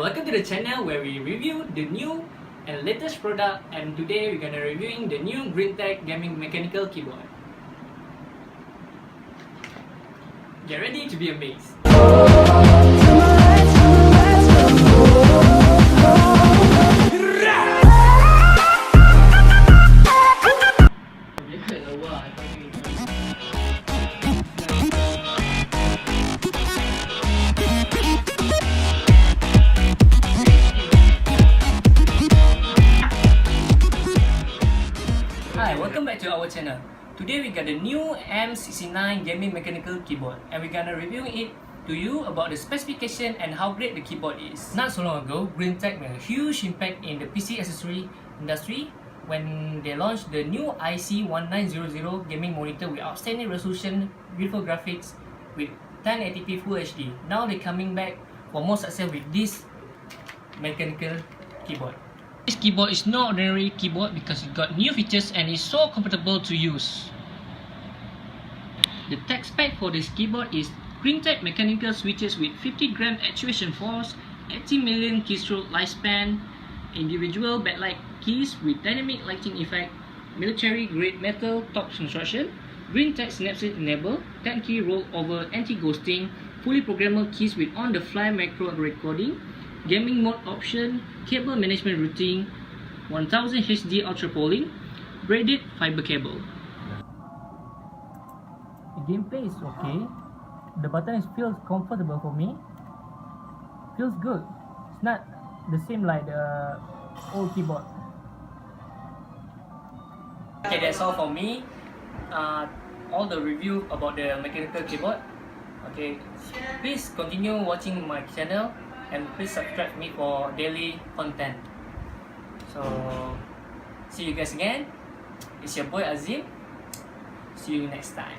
welcome to the channel where we review the new and latest product, and today we're gonna reviewing the new GreenTech gaming mechanical keyboard. Get ready to be amazed. Hi, welcome back to our channel. Today we got the new M69 gaming mechanical keyboard, and we're gonna review it to you about the specification and how great the keyboard is. Not so long ago, GreenTech made a huge impact in the PC accessory industry when they launched the new IC1900 gaming monitor with outstanding resolution, beautiful graphics with 1080p Full HD. Now they're coming back for more success with this mechanical keyboard. This keyboard is no ordinary keyboard because it got new features and is so comfortable to use. The tech spec for this keyboard is GreenTech mechanical switches with 50 gram actuation force, 80 million keystroke lifespan, individual backlight keys with dynamic lighting effect, military grade metal top construction, GreenTech Synapse enable, 10 key rollover anti-ghosting, fully programmable keys with on-the-fly macro recording, gaming mode option, cable management routing, 1000 HD ultra polling, braided fiber cable. The gameplay is okay. The button feels comfortable for me. Feels good. It's not the same like the old keyboard. Okay, that's all for me. All the review about the mechanical keyboard. Okay, please continue watching my channel. And please subscribe me for daily content. So, see you guys again. It's your boy Azeem. See you next time.